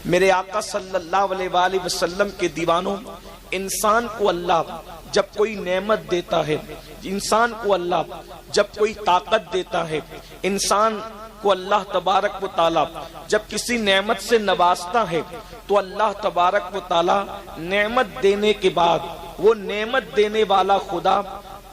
میرے آقا صلی اللہ علیہ وآلہ وسلم کے دیوانوں، انسان کو اللہ جب کوئی نعمت دیتا ہے، انسان کو اللہ جب کوئی طاقت دیتا ہے، انسان کو اللہ تبارک و تعالی جب کسی نعمت سے نوازتا ہے، تو اللہ تبارک و تعالی نعمت دینے کے بعد وہ نعمت دینے والا خدا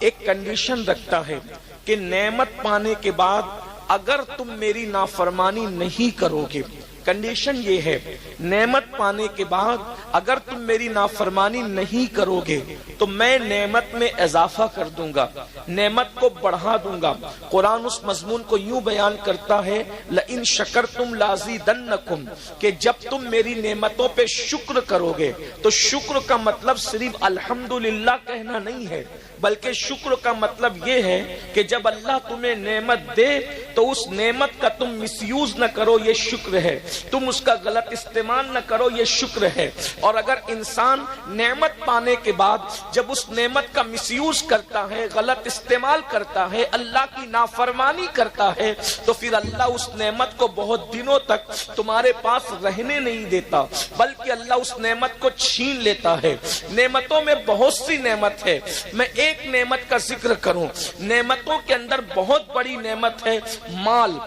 ایک کنڈیشن رکھتا ہے کہ نعمت پانے کے بعد اگر تم میری نافرمانی نہیں کرو گے، کنڈیشن یہ ہے، نعمت پانے کے بعد اگر تم میری نافرمانی نہیں کرو گے تو میں نعمت میں اضافہ کر دوں گا، نعمت کو بڑھا دوں گا۔ قرآن اس مضمون کو یوں بیان کرتا ہے، لئن شکرتم لازیدنکم، کہ جب تم میری نعمتوں پہ شکر کرو گے، تو شکر کا مطلب صرف الحمدللہ کہنا نہیں ہے، بلکہ شکر کا مطلب یہ ہے کہ جب اللہ تمہیں نعمت دے تو اس نعمت کا تم مس یوز نہ کرو، یہ شکر ہے، تم اس کا غلط استعمال نہ کرو، یہ شکر ہے۔ اور اگر انسان نعمت پانے کے بعد جب اس نعمت کا مس یوز کرتا ہے، غلط استعمال کرتا ہے، اللہ کی نافرمانی کرتا ہے، تو پھر اللہ اس نعمت کو بہت دنوں تک تمہارے پاس رہنے نہیں دیتا، بلکہ اللہ اس نعمت کو چھین لیتا ہے۔ نعمتوں میں بہت سی نعمت ہے، میں ایک نعمت کا ذکر کروں، نعمتوں کے اندر بہت بڑی نعمت ہے مال۔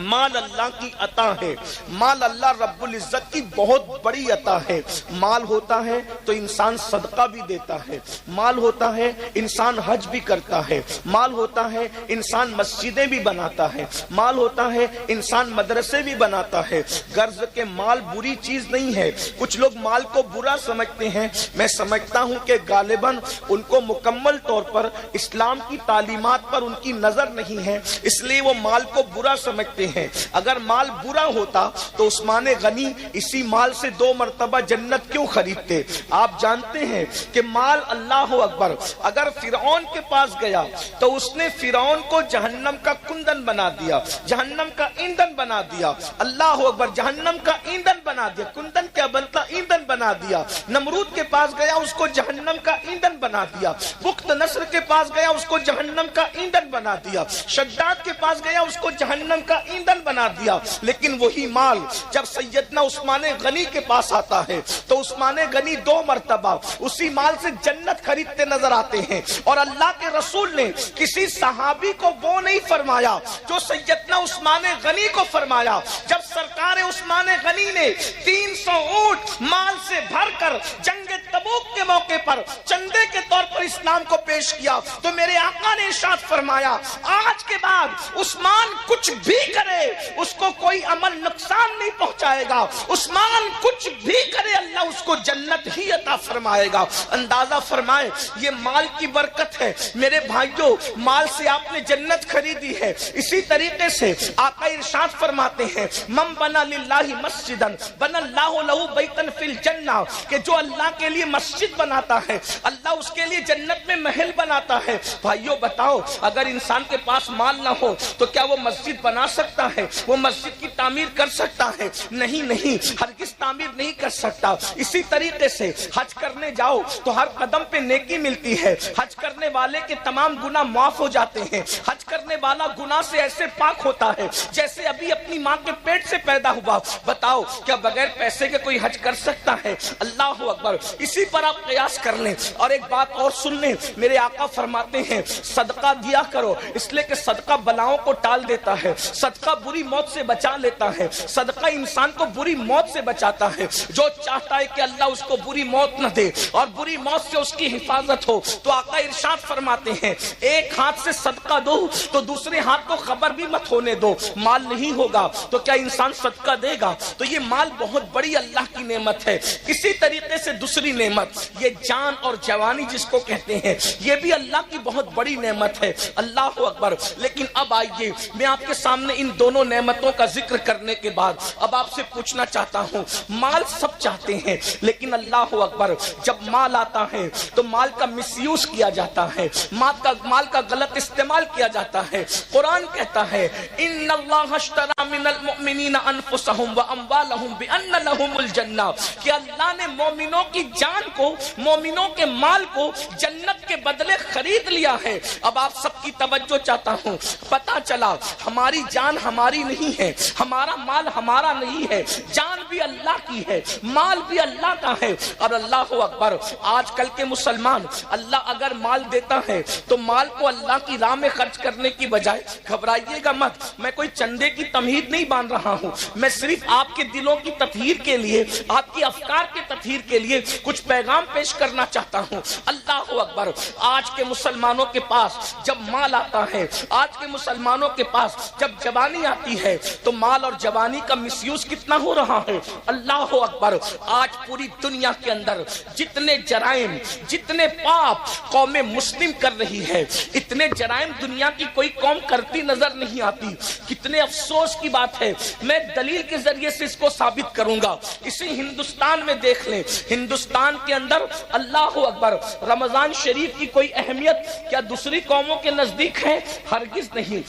مال اللہ کی عطا ہے، مال اللہ رب العزت کی بہت بڑی عطا ہے۔ مال ہوتا ہے تو انسان صدقہ بھی دیتا ہے، مال ہوتا ہے انسان حج بھی کرتا ہے، مال ہوتا ہے انسان مسجدیں بھی بناتا ہے، مال ہوتا ہے انسان مدرسے بھی بناتا ہے۔ غرض کہ مال بری چیز نہیں ہے، کچھ لوگ مال کو برا سمجھتے ہیں، میں سمجھتا ہوں کہ غالباً ان کو مکمل طور پر اسلام کی تعلیمات پر ان کی نظر نہیں ہے، اس لیے وہ مال کو برا سمجھتے ہیں۔ اگر مال برا ہوتا تو عثمان غنی اسی مال سے 2 مرتبہ جنت کیوں خریدتے؟ آپ جانتے ہیں کہ مال، اللہ اکبر، اگر فرعون کے پاس گیا تو اس نے فرعون کو جہنم کا کندن بنا دیا، جہنم کا ایندھن بنا دیا، اللہ اکبر، جہنم کا ایندھن بنا دیا، کندن کیا بنتا، ایندھن بنا دیا۔ نمرود کے پاس گیا، اس کو جہنم کا ایندھن بنا دیا۔ بخت نصر کے پاس گیا، اس کو جہنم کا ایندھن بنا دیا۔ شداد کے پاس گیا، اس کو جہنم کا ایندھن بنا دیا۔ لیکن وہی مال جب سیدنا عثمان غنی کے پاس آتا ہے تو عثمان غنی 2 مرتبہ اسی مال سے جنت خریدتے نظر آتے ہیں۔ اور اللہ کے رسول نے کسی صحابی کو وہ نہیں فرمایا جو سیدنا عثمان غنی کو فرمایا۔ جب سرکار عثمان غنی نے 300 اونٹ مال سے بھر کر جنگ تبوک کے موقع پر چندے کے طور پر اسلام کو پیش کیا تو میرے آقا نے ارشاد فرمایا، آج کے بعد عثمان کچھ بھی کرے اس کو کوئی عمل نقصان نہیں پہنچائے گا، عثمان کچھ بھی کرے اللہ اس کو جنت ہی عطا فرمائے گا۔ اندازہ فرمائے یہ مال کی برکت ہے۔ میرے بھائیوں، مال سے آپ نے جنت خریدی ہے۔ اسی طریقے سے آقا ارشاد فرماتے ہیں، من بنا للہ مسجدن بنا اللہ لہ بیتن فی الجنہ، کہ جو اللہ کے لیے مسجد بناتا ہے اللہ اس کے لیے جنت میں محل بناتا ہے۔ بھائیوں بتاؤ، اگر انسان کے پاس مال نہ ہو تو کیا وہ مسجد بنا سکتا ہے؟ وہ مسجد کی تعمیر کر سکتا ہے؟ نہیں، ہرگز تعمیر نہیں کر سکتا۔ اسی طریقے سے حج کرنے جاؤ تو ہر قدم پہ نیکی ملتی ہے، حج کرنے والے کے تمام گناہ معاف ہو جاتے ہیں، حج کرنے والا گناہ سے ایسے پاک ہوتا ہے جیسے ابھی اپنی ماں کے پیٹ سے پیدا ہوا۔ بتاؤ کیا بغیر پیسے کے کوئی حج کر سکتا ہے؟ اللہ اکبر۔ اسی پر آپ قیاس کر لیں۔ اور ایک بات اور سن لیں، میرے آقا فرماتے ہیں صدقہ دیا کرو، اس لیے کہ صدقہ بلاؤں کو ٹال دیتا ہے، صدقہ بری موت سے بچا لیتا ہے، صدقہ انسان کو بری موت سے بچاتا ہے۔ جو چاہتا ہے کہ اللہ اس کو بری موت نہ دے اور بری موت سے اس کی حفاظت ہو تو آقا ارشاد فرماتے ہیں ایک ہاتھ سے صدقہ دو تو دوسرے ہاتھ کو خبر بھی مت ہونے دو۔ مال نہیں ہوگا تو کیا انسان صدقہ دے گا؟ تو یہ مال بہت بڑی اللہ کی نعمت ہے۔ اسی طریقے سے دوسری نعمت یہ جان اور جوانی جس کو کہتے ہیں، یہ بھی اللہ کی بہت بڑی نعمت ہے۔ اللہ اکبر۔ لیکن اب آئیے میں آپ کے سامنے ان دونوں نعمتوں کا ذکر کرنے کے بعد اب آپ سے پوچھنا چاہتا ہوں، مال سب چاہتے ہیں لیکن اللہ اکبر جب مال آتا ہے تو مال کا مس یوز کیا جاتا ہے، مال کا غلط استعمال کیا جاتا ہے۔ قرآن کہتا ہے ان اللہ اشتری من المؤمنین انفسهم واموالهم بان لهم الجنہ، کہ اللہ نے مومنوں کی جان کو، مومنوں کے مال کو جنت جنت کے بدلے خرید لیا ہے۔ اب آپ سب کی توجہ چاہتا ہوں، پتا چلا ہماری جان ہماری نہیں ہے، ہمارا مال ہمارا نہیں ہے، جان بھی اللہ کی ہے، مال بھی اللہ کا ہے۔ اور اللہ اکبر، آج کل کے مسلمان، اللہ اگر مال دیتا ہے تو مال کو اللہ کی راہ میں خرچ کرنے کی بجائے، گھبرائیے گا مت، میں کوئی چندے کی تمہید نہیں باندھ رہا ہوں، میں صرف آپ کے دلوں کی تطہیر کے لیے، آپ کی افکار کے تطہیر کے لیے کچھ پیغام پیش کرنا چاہتا ہوں۔ اللہ اکبر، آج کے مسلمانوں کے پاس جب مال آتا ہے، آج کے مسلمانوں کے پاس جب جوانی آتی ہے تو مال اور جوانی کا مس یوز کتنا ہو رہا ہے۔ اللہ اکبر، آج پوری دنیا کے اندر جتنے جرائم، جتنے پاپ قوم مسلم کر رہی ہے، اتنے جرائم دنیا کی کوئی قوم کرتی نظر نہیں آتی۔ کتنے افسوس کی بات ہے، میں دلیل کے ذریعے سے اس کو ثابت کروں گا۔ اسی ہندوستان میں دیکھ لیں، ہندوستان کے اندر اللہ اکبر، رمضان شریف کی کوئی اہمیت کیا دوسری قوموں کے نزدیک ہے؟ ہرگز نہیں۔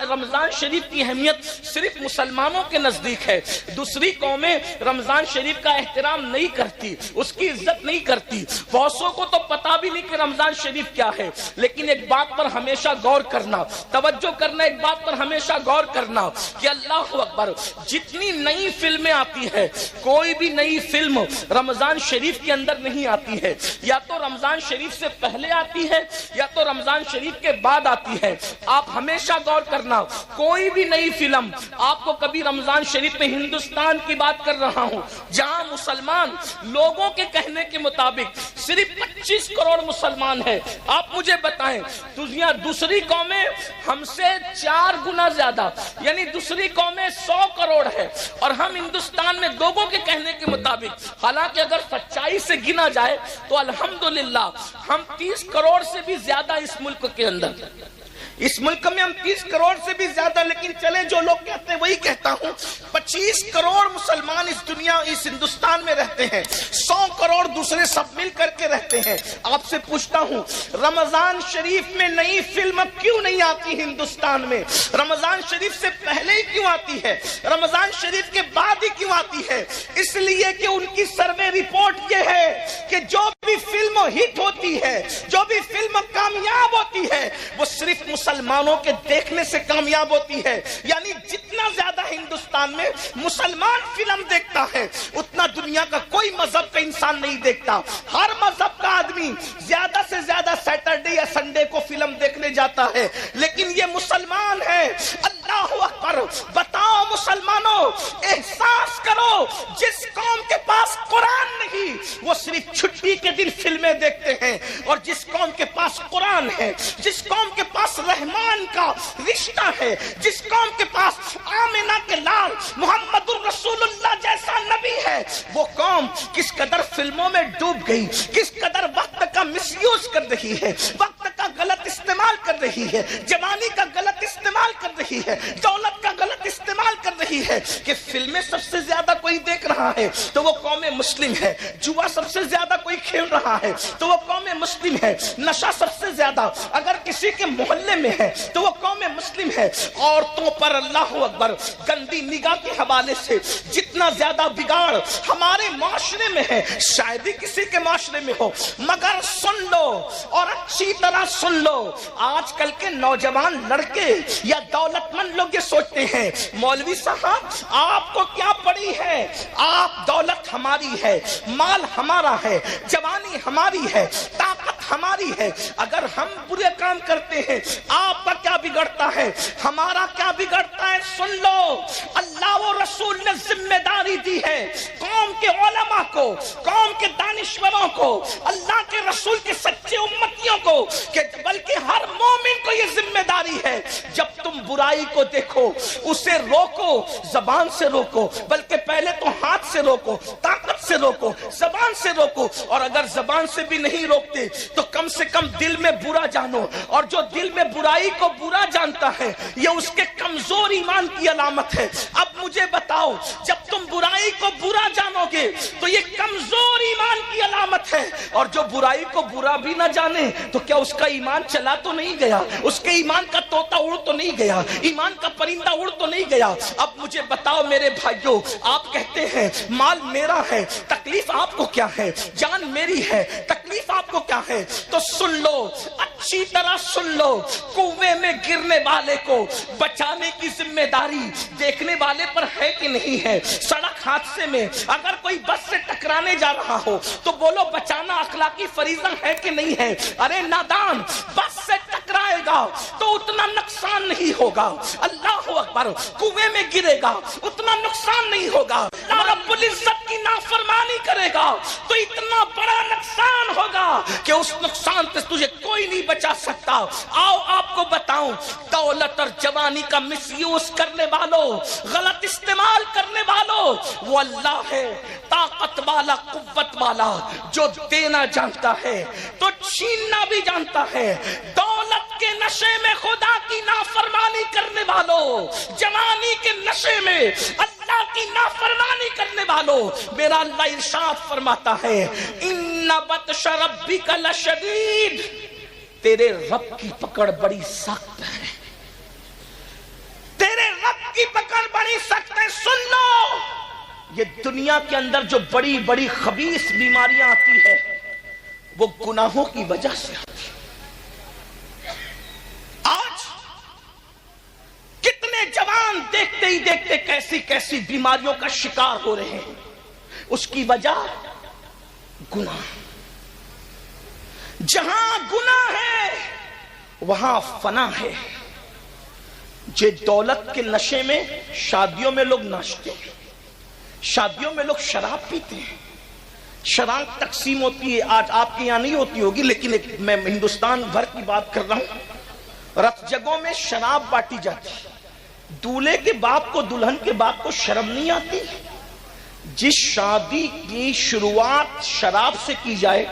رمضان شریف کی اہمیت صرف مسلمانوں کے نزدیک ہے، دوسری قومیں رمضان شریف کا احترام نہیں کرتی، اس کی عزت نہیں کرتی۔ بہتوں کو تو پتا بھی نہیں کہ رمضان شریف کیا ہے، لیکن ایک بات پر ہمیشہ غور کرنا، توجہ کرنا، ایک بات پر ہمیشہ غور کرنا کہ اللہ اکبر، جتنی نئی فلمیں آتی ہے، کوئی بھی نئی فلم رمضان شریف کے اندر نہیں آتی ہے، یا تو رمضان شریف سے پہلے آتی ہے یا تو رمضان شریف کے بعد آتی ہے۔ آپ ہمیشہ غور کرنا، کوئی بھی نئی فلم آپ کو کبھی رمضان شریف میں، ہندوستان کی بات کر رہا ہوں جہاں مسلمان لوگوں کے کہنے کے مطابق صرف 25 کروڑ مسلمان ہیں، آپ مجھے بتائیں دنیا دوسری قومیں ہم سے 4 گنا زیادہ، یعنی دوسری قومیں 100 کروڑ ہے، اور ہم ہندوستان میں لوگوں کے کہنے کے مطابق، حالانکہ اگر سچائی سے گنا جائے تو الحمدللہ ہم 30 کروڑ سے بھی زیادہ اس ملک کے اندر، اس ملک میں ہم 30 کروڑ سے بھی زیادہ، لیکن چلے جو لوگ کہتے ہیں وہی کہتا ہوں، 25 کروڑ مسلمان اس دنیا، اس ہندوستان میں رہتے ہیں، 100 کروڑ دوسرے سب مل کر کے رہتے ہیں۔ آپ سے پوچھتا ہوں، رمضان شریف میں نئی فلم کیوں نہیں آتی ہندوستان میں؟ رمضان شریف سے پہلے ہی کیوں آتی ہے؟ رمضان شریف کے بعد ہی کیوں آتی ہے؟ اس لیے کہ ان کی سروے رپورٹ یہ ہے کہ جو بھی فلم ہٹ ہوتی ہے، جو بھی فلم کامیاب ہوتی ہے، وہ صرف مسلمانوں کے دیکھنے سے کامیاب ہوتی ہے۔ یعنی جتنا زیادہ ہندوستان میں مسلمان فلم دیکھتا ہے، اتنا دنیا کا کوئی مذہب کا انسان نہیں دیکھتا۔ ہر مذہب کا آدمی زیادہ سے زیادہ سیٹرڈے یا سنڈے کو فلم دیکھنے جاتا ہے، لیکن یہ مسلمان ہے۔ اللہ اکبر، بتاؤ مسلمانوں، احساس کرو، جس قوم کے پاس قرآن نہیں وہ صرف چھٹی کے دن فلمیں دیکھتے ہیں، اور جس قوم کے پاس قرآن ہے، جس قوم کے پاس رحمان کا رشتہ ہے، جس قوم کے پاس آمنہ کے لال محمد الرسول اللہ جیسا نبی ہے، وہ قوم کس قدر فلموں میں ڈوب گئی، کس قدر وقت کا مس یوز کر رہی ہے، وقت کا غلط استعمال کر رہی ہے، جوانی کا غلط استعمال کر رہی ہے، دولت کا غلط استعمال کر رہی ہے، کہ فلمیں سب سے زیادہ کوئی دیکھ رہا ہے تو وہ قوم مسلم ہے، جوا سب سے زیادہ کوئی کھیل رہا ہے تو وہ قوم مسلم ہے، نشہ سب سے زیادہ اگر کسی کے محلے میں ہے تو وہ قوم مسلم ہے۔ عورتوں پر اللہ اکبر گندی نگاہ کے حوالے سے جتنا زیادہ بگاڑ ہمارے معاشرے میں ہے، شاید ہی کسی کے معاشرے میں ہو، مگر سن لو اور اچھی طرح سن لو، آج کل کے نوجوان لڑکے یا دولت مند لوگ یہ سوچتے ہیں مولوی صاحب آپ کو کیا پڑی ہے، آپ دولت ہماری ہے، مال ہمارا ہے، جوانی ہماری ہے، طاقت ہماری ہے، اگر ہم برے کام کرتے ہیں آپ کا کیا بگڑتا ہے، ہمارا کیا بگڑتا ہے؟ سن لو، اللہ و رسول نے ذمہ داری دی ہے قوم کے علماء کو، قوم کے دانشوروں کو، اللہ کے رسول کے سچے امتیوں کو، کہ بلکہ ہر مومن کو یہ ذمہ داری ہے، جب تم برائی کو دیکھو اسے روکو، زبان سے روکو، بلکہ پہلے تو ہاتھ سے روکو، طاقت سے روکو، زبان سے روکو، اور اگر زبان سے بھی نہیں روکتے تو کم سے کم دل میں برا جانو، اور جو دل میں برائی کو برا جانتا ہے یہ اس کے کمزور ایمان کی علامت ہے۔ اب مجھے بتاؤ، جب تم برائی کو برا جانو گے تو یہ کمزور ایمان کی علامت ہے، اور جو برائی کو برا بھی نہ جانے تو کیا اس کا ایمان چلا تو نہیں گیا، اس کے ایمان کا طوطا اڑ تو نہیں گیا، ایمان کا پرندہ اڑ تو نہیں گیا۔ اب مجھے بتاؤ میرے بھائیوں، آپ کہتے ہیں مال میرا ہے، تکلیف آپ کو کیا ہے؟ جان میری ہے، تکلیف تکلیف آپ کو کیا ہے تو سن لو، اچھی طرح سن لو، کنویں میں گرنے والے کو بچانے کی ذمہ داری دیکھنے والے پر ہے کہ نہیں ہے؟ سڑک حادثے میں اگر کوئی بس سے ٹکرانے جا رہا ہو تو بولو بچانا اخلاقی فریضہ ہے کہ نہیں ہے؟ ارے نادان، بس سے ٹکرائے گا تو اتنا نقصان نہیں ہوگا، اللہ اکبر، کنویں میں گرے گا اتنا نقصان نہیں ہوگا، رب العزت کی نافرمانی کرے گا تو اتنا بڑا نقصان ہوگا کہ اس نقصان سے تجھے کوئی نہیں بچا سکتا۔ آؤ آپ کو بتاؤں، دولت اور جوانی کا مس یوز کرنے والوں، غلط استعمال کرنے والوں، وہ اللہ ہے طاقت والا، قوت والا، جو دینا جانتا ہے تو چھیننا بھی جانتا ہے۔ دولت کے نشے میں خدا کی نافرمانی کرنے والوں، جوانی کے نشے میں اللہ کی نافرمانی کرنے والوں، میرا اللہ ارشاد فرماتا ہے ان بطش ربک لشدید، تیرے رب کی پکڑ بڑی سخت ہے، تیرے رب کی پکڑ بڑی سخت ہے۔ سن لو، یہ دنیا کے اندر جو بڑی بڑی خبیث بیماریاں آتی ہے وہ گناہوں کی وجہ سے آتی ہے۔ آج کتنے جوان دیکھتے ہی دیکھتے کیسی کیسی بیماریوں کا شکار ہو رہے ہیں، اس کی وجہ گناہ۔ جہاں گناہ ہے وہاں فنا ہے۔ جو دولت کے نشے میں شادیوں میں لوگ ناچتے ہیں، شادیوں میں لوگ شراب پیتے ہیں، شراب تقسیم ہوتی ہے، آج آپ کے یہاں نہیں ہوتی ہوگی لیکن میں ہندوستان بھر کی بات کر رہا ہوں، رت جگہوں میں شراب بانٹی جاتی ہے۔ دولہے کے باپ کو، دلہن کے باپ کو شرم نہیں آتی؟ جس شادی کی شروعات شراب سے کی جائے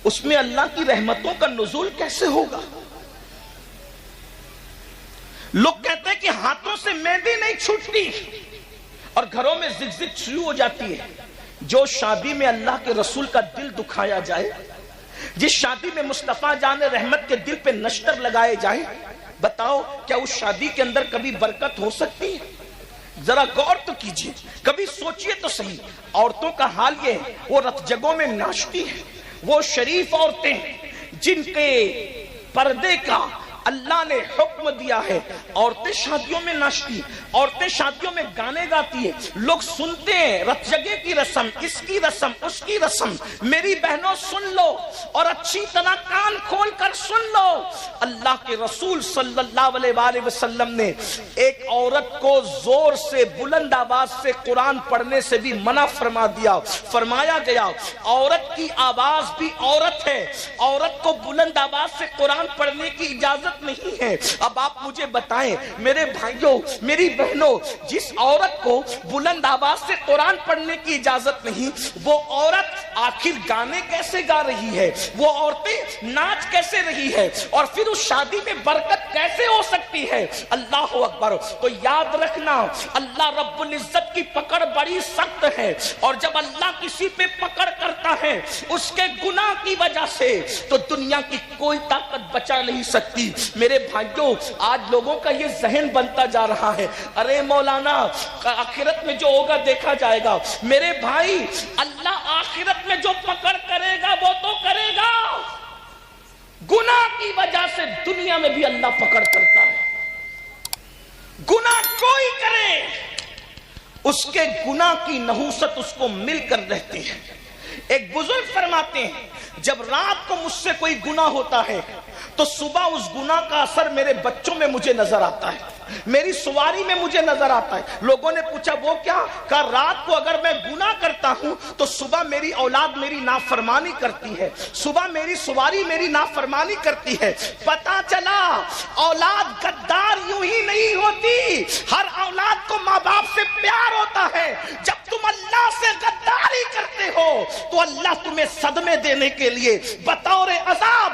اس میں اللہ کی رحمتوں کا نزول کیسے ہوگا؟ لوگ کہتے ہیں کہ ہاتھوں سے مہندی نہیں چھوٹتی اور گھروں میں زگزگ شروع ہو جاتی ہے۔ جو شادی میں اللہ کے رسول کا دل دکھایا جائے، جس شادی میں مصطفیٰ جان رحمت کے دل پہ نشتر لگائے جائیں، بتاؤ کیا اس شادی کے اندر کبھی برکت ہو سکتی ہے؟ ذرا غور تو کیجئے، کبھی سوچئے تو صحیح۔ عورتوں کا حال یہ ہے، وہ رت جگہوں میں ناچتی ہیں، وہ شریف عورتیں جن کے پردے کا اللہ نے حکم دیا ہے، عورتیں شادیوں میں ناچتی، عورتیں شادیوں میں گانے گاتی ہیں، لوگ سنتے ہیں، رت جگہ کی رسم، اس کی رسم، اس کی رسم۔ میری بہنوں سن لو اور اچھی طرح کان کھول کر سن لو، اللہ کے رسول صلی اللہ علیہ وآلہ وسلم نے ایک عورت کو زور سے، بلند آواز سے قرآن پڑھنے سے بھی منع فرما دیا۔ فرمایا گیا عورت کی آواز بھی عورت ہے، عورت کو بلند آواز سے قرآن پڑھنے کی اجازت نہیں ہے۔ اب آپ مجھے بتائیں میرے بھائیوں، میری بہنوں، جس عورت کو بلند آواز سے قرآن پڑھنے کی اجازت نہیں، وہ عورت آخر گانے کیسے گا رہی ہے؟ وہ عورتیں ناچ کیسے رہی ہے؟ اور پھر اس شادی میں برکت کیسے ہو سکتی ہے؟ اللہ اکبر۔ تو یاد رکھنا، اللہ رب العزت کی پکڑ بڑی سخت ہے، اور جب اللہ کسی پہ پکڑ کرتا ہے اس کے گناہ کی وجہ سے تو دنیا کی کوئی طاقت بچا نہیں سکتی۔ میرے بھائیوں، آج لوگوں کا یہ ذہن بنتا جا رہا ہے، ارے مولانا آخرت میں جو ہوگا دیکھا جائے گا۔ میرے بھائی، اللہ آخرت میں جو پکڑ کرے گا وہ تو کرے گا، گناہ کی وجہ سے دنیا میں بھی اللہ پکڑ کرتا ہے۔ گناہ کوئی کرے، اس کے گناہ کی نحوست اس کو مل کر رہتی ہے۔ ایک بزرگ فرماتے ہیں جب رات کو مجھ سے کوئی گناہ ہوتا ہے تو صبح اس گناہ کا اثر میرے بچوں میں مجھے نظر آتا ہے، میری سواری میں مجھے نظر آتا ہے۔ لوگوں نے پوچھا وہ کیا؟ کہا رات کو اگر میں گناہ کرتا ہوں تو صبح میری اولاد میری نافرمانی کرتی ہے، صبح میری سواری میری نافرمانی کرتی ہے۔ پتا چلا اولاد غدار یوں ہی نہیں ہوتی، ہر اولاد کو ماں باپ سے پیار ہوتا ہے۔ جب تم اللہ سے غداری کرتے ہو تو اللہ تمہیں صدمے دینے کے لیے بطور عذاب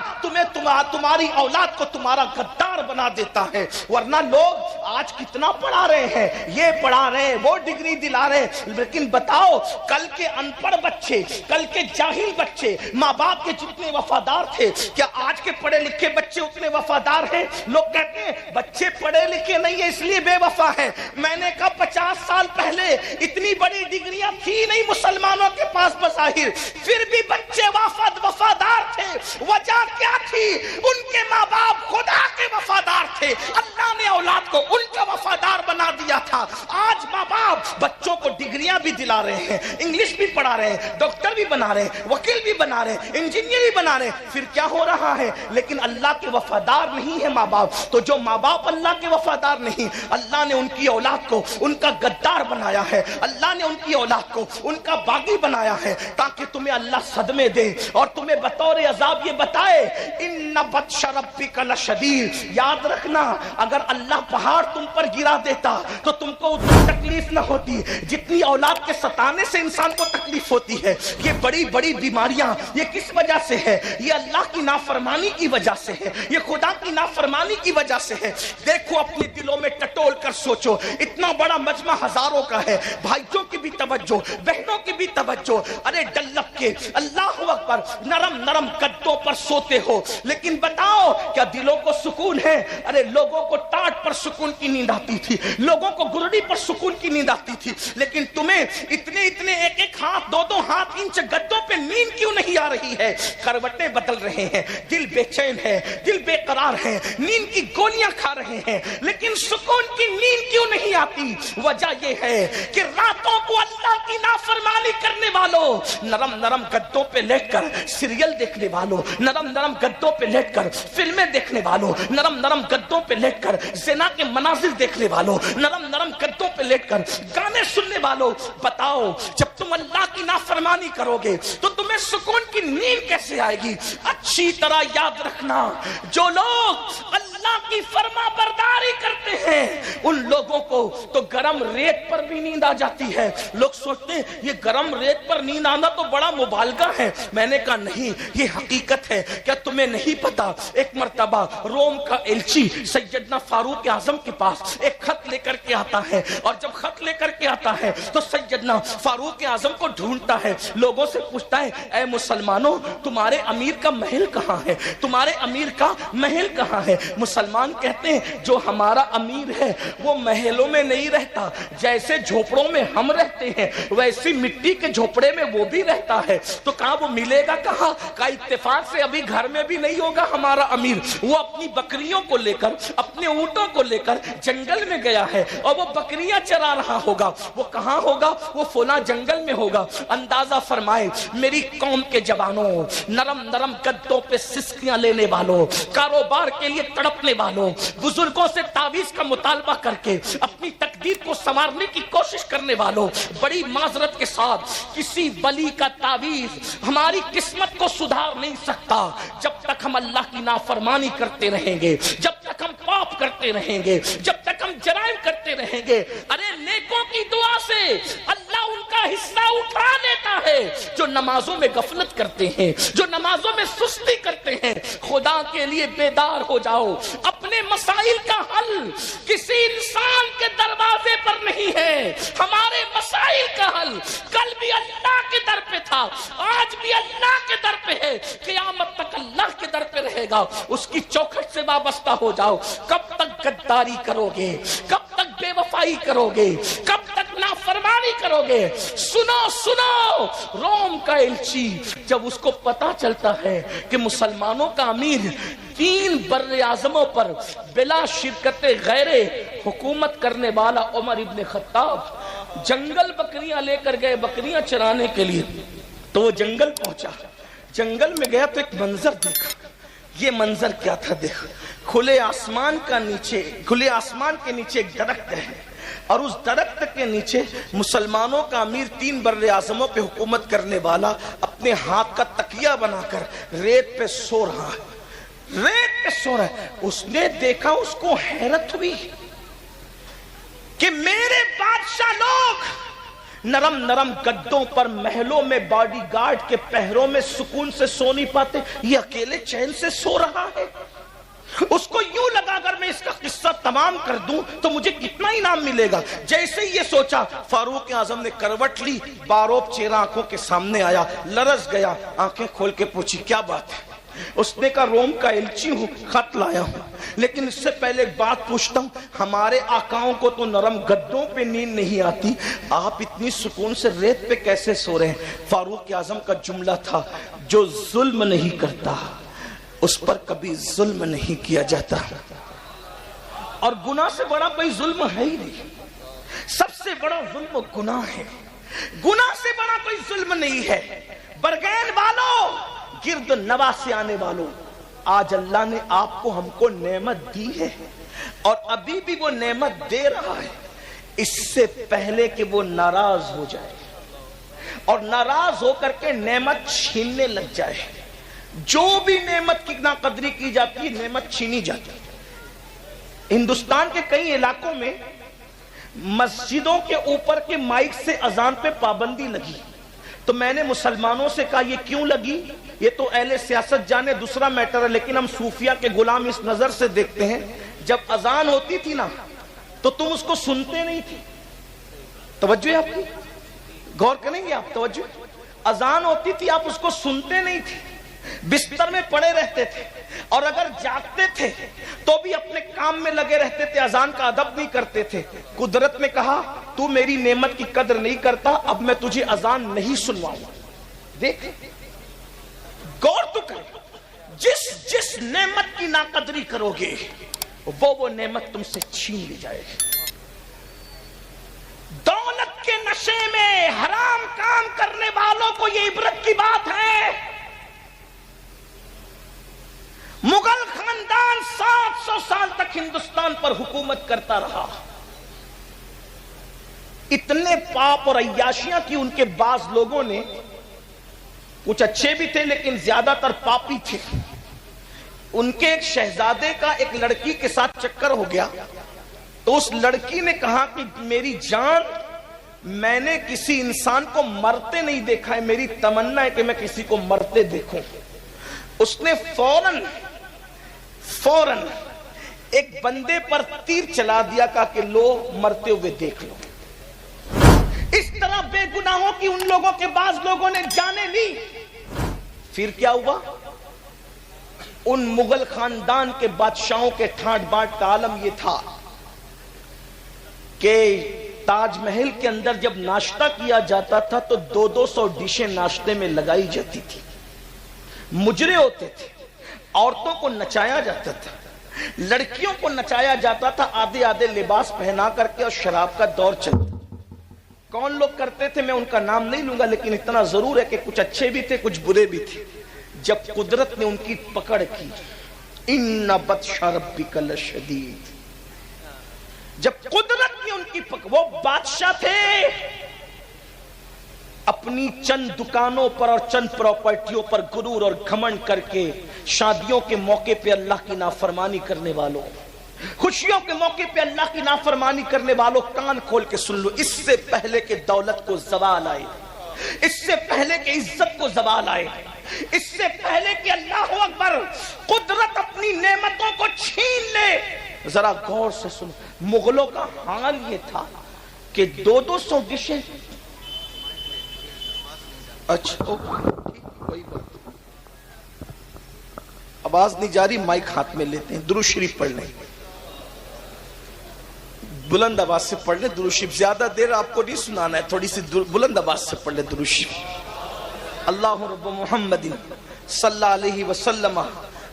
تمہاری اولاد کو تمہارا غدار بنا دیتا ہے۔ ورنہ لوگ آج کتنا پڑھا رہے ہیں، یہ پڑھا رہے ہیں، وہ ڈگری دلا رہے ہیں، لیکن بتاؤ کل کے ان پڑھ بچے، کل کے جاہل بچے ماں باپ کے جتنے وفادار تھے، کیا آج کے پڑھے لکھے بچے اتنے وفادار ہیں؟ لوگ کہتے ہیں بچے پڑھے لکھے نہیں ہیں اس لیے بے وفا ہیں۔ میں نے کہا 50 سال پہلے اتنی بڑی ڈگریاں تھی نہیں مسلمانوں کے پاس بظاہر، پھر بھی بچے وفادار تھے۔ وجہ کیا تھی؟ ان کے ماں باپ خدا کے وفادار تھے، اللہ نے اولاد کو ان کا وفادار بنا دیا تھا۔ آج ماں باپ بچوں کو ڈگریاں بھی دلا رہے ہیں، انگلش بھی پڑھا رہے ہیں، ڈاکٹر بھی بنا رہے ہیں، وکیل بھی بنا رہے ہیں، انجینئر بھی بنا رہے ہیں، پھر کیا ہو رہا ہے؟ لیکن اللہ کے وفادار نہیں ہے ماں باپ۔ تو جو ماں باپ اللہ کے وفادار نہیں، اللہ نے ان کی اولاد کو ان کا غدار بنایا ہے، اللہ نے ان کی اولاد کو ان کا باغی بنایا ہے، تاکہ تمہیں اللہ صدمے دے اور تمہیں بطور عذاب یہ بتائے ان بطش ربک لشدید۔ یاد رکھنا اگر اللہ پہاڑ تم پر گرا دیتا تو تم کو اتنی تکلیف نہ ہوتی جتنی اولاد کے ستانے سے انسان کو تکلیف ہوتی ہے۔ یہ بڑی بڑی بیماریاں یہ کس وجہ سے ہے؟ یہ اللہ کی نافرمانی کی وجہ سے ہے، یہ خدا کی نافرمانی کی وجہ سے ہے۔ دیکھو اپنے دلوں میں ٹٹول کر سوچو، اتنا بڑا مجمع ہزاروں کا ہے، بھائیوں کی بھی توجہ، بہنوں کی بھی توجہ، ارے ڈلپ کے اللہ اکبر نرم نرم گدوں پر سوتے ہو، لیکن بتاؤ کیا دلوں کو سکون ہے؟ ارے لوگوں کو ٹاٹ پر سکون کی نیند آتی تھی، لوگوں کو گرڑی پر سکون کی نیند آتی تھی، لیکن تمہیں اتنے اتنے ایک ایک ہاتھ دو ہاتھ انچ گدوں پہ نیند کیوں نہیں آ رہی ہے؟ کروٹیں بدل رہے ہیں، دل بے چین ہے، دل بے قرار ہے، نیند کی گولیاں کھا رہے ہیں، لیکن سکون کی نیند کیوں نہیں آتی؟ وجہ یہ ہے کہ راتوں کو اللہ کی نافرمانی کرنے والوں، نرم نرم گدوں پہ لیٹ کر سیریل دیکھنے والوں، نرم نرم گدوں پہ لیٹ کر فلمیں دیکھنے والوں، نرم نرم گدوں پہ لیٹ کر زنا کے مناظر دیکھنے والوں، نرم نرم گدوں پہ لیٹ کر گانے سننے والوں، بتاؤ جب تم اللہ کی نافرمانی کرو گے تو تمہیں سکون کی نیند کیسے آئے گی؟ اچھی طرح یاد رکھنا، جو لوگ اللہ کی فرما برداری کرتے ہیں ان لوگوں کو تو گرم ریت پر بھی نیند آ جاتی ہے۔ لوگ سوچتے ہیں یہ گرم ریت پر نیند آنا تو بڑا مبالغہ ہے، میں نے کہا نہیں، یہ حقیقت ہے۔ کیا تمہیں نہیں پتا ایک مرتبہ روم کا ایلچی سیدنا فاروق اعظم کے پاس ایک خط لے کر کے آتا ہے، اور جب خط لے کر کے آتا ہے تو سیدنا فاروق اعظم کو ڈھونڈتا ہے، لوگوں سے پوچھتا ہے اے مسلمانوں تمہارے امیر کا محل کہاں ہے؟ تمہارے امیر کا محل کہاں ہے؟ مسلمان کہتے ہیں جو ہمارا امیر ہے وہ محلوں میں نہیں رہتا، جیسے جھوپڑوں میں ہم رہتے ہیں ویسی مٹی کے جھوپڑے میں وہ بھی رہتا ہے۔ تو کہا وہ ملے گا کہاں؟ کا اتفاق سے ابھی گھر میں بھی نہیں ہوگا ہمارا امیر، وہ اپنی بکریوں کو لے کر اپنے اونٹوں کو لے کر جنگل میں گیا ہے اور وہ بکریاں چرا رہا ہوگا۔ وہ کہاں ہوگا؟ وہ فلاں جنگل میں ہوگا۔ اندازہ فرمائے میری قوم کے جوانوں، نرم نرم گدوں پہ سسکیاں لینے والوں، کاروبار کے لیے تڑپنے والوں، بزرگوں سے تعویذ کا مطالبہ کر کے اپنی تقدیر کو سنوارنے کی کوشش کرنے والوں، بڑی معذرت کے ساتھ کسی ولی کا تعویذ ہماری قسمت کو سدھار نہیں سکتا جب تک ہم اللہ کی نافرمانی کرتے رہیں گے، جب تک ہم پاپ کرتے رہیں گے، جب تک ہم جرائم کرتے رہیں گے۔ ارے نیکوں کی دعا سے اللہ ان کا حصہ اٹھا لیتا ہے جو نمازوں میں غفلت کرتے ہیں، جو نمازوں میں سستی کرتے ہیں۔ خدا کے لیے بیدار ہو جاؤ، اپنے مسائل کا حل کسی انسان کے دروازے پر نہیں ہے، ہمارے مسائل کا حل کل بھی اللہ کے در پہ تھا، آج بھی اللہ کے در پہ ہے، قیامت تک اللہ کے در پہ رہے گا۔ اس کی چوکھٹ سے وابستہ ہو جاؤ۔ کب تک غداری کرو گے؟ کب تک بے وفائی کرو گے؟ کب تک نافرمانی کرو گے؟ سنو سنو، روم کا ایلچی جب اس کو پتا چلتا ہے کہ مسلمانوں کا امیر 3 بر اعظموں پر بلا شرکت غیر حکومت کرنے والا عمر ابن خطاب جنگل بکریاں لے کر گئے بکریاں چرانے کے لیے، تو وہ جنگل پہنچا، جنگل میں گیا تو ایک منظر دیکھا۔ یہ منظر کیا تھا؟ دیکھ، کھلے آسمان کے نیچے ایک درخت ہے، اور اس درخت کے نیچے مسلمانوں کا امیر 3 بر اعظموں پہ حکومت کرنے والا اپنے ہاتھ کا تکیہ بنا کر ریت پہ سو رہا ہے، ریت پہ سو رہا ہے۔ اس نے دیکھا، اس کو حیرت ہوئی کہ میرے بادشاہ لوگ نرم نرم گدوں پر محلوں میں باڈی گارڈ کے پہروں میں سکون سے سو نہیں پاتے، یہ اکیلے چین سے سو رہا ہے۔ اس کو یوں لگا اگر میں اس کا قصہ تمام کر دوں تو مجھے کتنا انعام ملے گا. جیسے ہی یہ سوچا فاروق اعظم نے کروٹ لی, باروب چہرہ آنکھوں کے سامنے آیا, لرز گیا, آنکھیں کھول کے پوچھی کیا بات ہے؟ اس نے کہا روم کا ایلچی ہوں, خط لایا ہوں, لیکن اس سے پہلے ایک بات پوچھتا ہوں, ہمارے آقاؤں کو تو نرم گدوں پہ نیند نہیں آتی, آپ اتنی سکون سے ریت پہ کیسے سو رہے ہیں؟ فاروق اعظم کا جملہ تھا, جو ظلم نہیں کرتا اس پر کبھی ظلم نہیں کیا جاتا. اور گناہ سے بڑا کوئی ظلم ہے ہی نہیں, سب سے بڑا ظلم گناہ ہے, گناہ سے بڑا کوئی ظلم نہیں ہے. برگین والوں, گرد نواز سے آنے والوں, آج اللہ نے آپ کو ہم کو نعمت دی ہے اور ابھی بھی وہ نعمت دے رہا ہے, اس سے پہلے کہ وہ ناراض ہو جائے اور ناراض ہو کر کے نعمت چھیننے لگ جائے. جو بھی نعمت کی ناقدری کی جاتی ہے نعمت چھینی جاتی ہے. ہندوستان کے کئی علاقوں میں مسجدوں کے اوپر کے مائک سے اذان پہ پابندی لگی, تو میں نے مسلمانوں سے کہا یہ کیوں لگی؟ یہ تو اہل سیاست جانے, دوسرا میٹر ہے, لیکن ہم صوفیہ کے غلام اس نظر سے دیکھتے ہیں, جب اذان ہوتی تھی نا تو تم اس کو سنتے نہیں تھے. توجہ ہے آپ کی, غور کریں گے آپ, توجہ, اذان ہوتی تھی آپ اس کو سنتے نہیں تھے, بستر میں پڑے رہتے تھے, اور اگر جاگتے تھے تو بھی اپنے کام میں لگے رہتے تھے, اذان کا ادب نہیں کرتے تھے. قدرت نے کہا تو میری نعمت کی قدر نہیں کرتا, اب میں تجھے اذان نہیں سنواؤں. دیکھ, غور تو کر, جس نعمت کی ناقدری کرو گے وہ نعمت تم سے چھین لی جائے گی. دولت کے نشے میں حرام کام کرنے والوں کو یہ عبرت کی بات ہے. مغل خاندان 700 سال تک ہندوستان پر حکومت کرتا رہا, اتنے پاپ اور عیاشیاں کی ان کے بعض لوگوں نے, کچھ اچھے بھی تھے لیکن زیادہ تر پاپی تھے. ان کے ایک شہزادے کا ایک لڑکی کے ساتھ چکر ہو گیا, تو اس لڑکی نے کہا کہ میری جان, میں نے کسی انسان کو مرتے نہیں دیکھا ہے, میری تمنا ہے کہ میں کسی کو مرتے دیکھوں. اس نے فوراً ایک بندے پر تیر چلا دیا, کہا کہ لو مرتے ہوئے دیکھ لو. اس طرح بے گناہوں کی ان لوگوں کے بعض لوگوں نے جانیں لی. پھر کیا ہوا؟ ان مغل خاندان کے بادشاہوں کے ٹھاٹ باٹ کا عالم یہ تھا کہ تاج محل کے اندر جب ناشتہ کیا جاتا تھا تو 200 ڈشیں ناشتے میں لگائی جاتی تھی. مجرے ہوتے تھے, عورتوں کو نچایا جاتا تھا, لڑکیوں کو نچایا جاتا تھا آدھے آدھے لباس پہنا کر کے, اور شراب کا دور چلتا. کون لوگ کرتے تھے میں ان کا نام نہیں لوں گا, لیکن اتنا ضرور ہے کہ کچھ اچھے بھی تھے کچھ برے بھی تھے. جب قدرت نے ان کی پکڑ کی, ان بطش ربک لشدید, جب قدرت نے ان کی پکڑ, وہ بادشاہ تھے, اپنی چند دکانوں پر اور چند پراپرٹیوں پر غرور اور گھمنڈ کر کے شادیوں کے موقع پہ اللہ کی نافرمانی کرنے والوں, خوشیوں کے موقع پہ اللہ کی نافرمانی کرنے والوں, کان کھول کے سن لو, اس سے پہلے کہ دولت کو زوال آئے, اس سے پہلے کہ عزت کو زوال آئے, اس سے پہلے کہ اللہ اکبر قدرت اپنی نعمتوں کو چھین لے, ذرا غور سے سنو. مغلوں کا حال یہ تھا کہ 200 ڈشیں. اچھا کوئی بات, آواز نہیں جاری, مائک ہاتھ میں لیتے ہیں, درود شریف پڑھ لیں, بلند آواز سے پڑھ لیں درود شریف. زیادہ دیر آپ کو نہیں سنانا ہے, تھوڑی سی بلند آواز سے پڑھ لیں درود شریف. اللہ رب محمد صلی اللہ علیہ وسلم,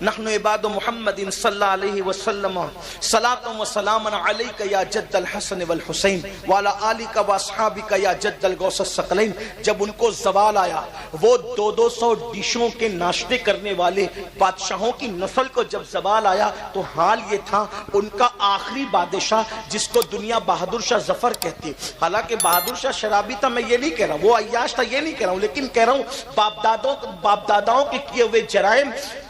نحن عباد محمد صلی اللہ علیہ وسلم, صلاۃ و سلام علیک یا جد الحسن والحسین وعلی آلک و اصحابک یا جد الغوث الثقلین. جب ان کو زوال آیا, وہ 200 ڈشوں کے ناشتے کرنے والے بادشاہوں کی نسل کو جب زوال آیا, تو حال یہ تھا ان کا آخری بادشاہ, جس کو دنیا بہادر شاہ ظفر کہتی. حالانکہ بہادر شاہ شرابی تھا, میں یہ نہیں کہہ رہا, وہ عیاش تھا, یہ نہیں کہہ رہا ہوں, لیکن کہہ رہا ہوں باپ داداؤں کے کیے ہوئے جرائم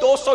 200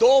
2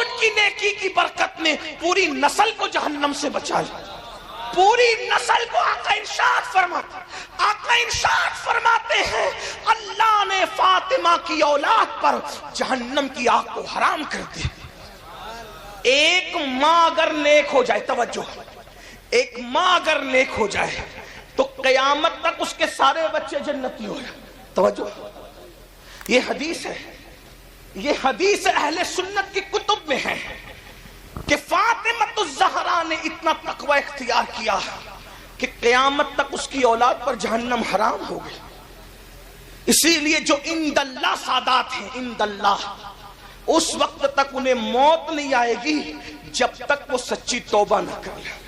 ان کی نیکی کی برکت نے پوری نسل کو جہنم سے بچا لیا، پوری نسل کو۔ آقا ارشاد فرماتے ہیں اللہ نے فاطمہ کی اولاد پر جہنم کی آگ کو حرام کر دیا۔ ایک ماں اگر نیک ہو جائے، توجہ، ایک ماں اگر نیک ہو جائے تو قیامت تک اس کے سارے بچے جنتی ہو جائیں۔ توجہ، یہ حدیث ہے، یہ حدیث اہل سنت کی کتب میں ہے کہ فاطمہ الزہرا نے اتنا تقوی اختیار کیا کہ قیامت تک اس کی اولاد پر جہنم حرام ہو گئی۔ اسی لیے جو عند اللہ سادات ہیں، عند اللہ، اس وقت تک انہیں موت نہیں آئے گی جب تک وہ سچی توبہ نہ کر لیں۔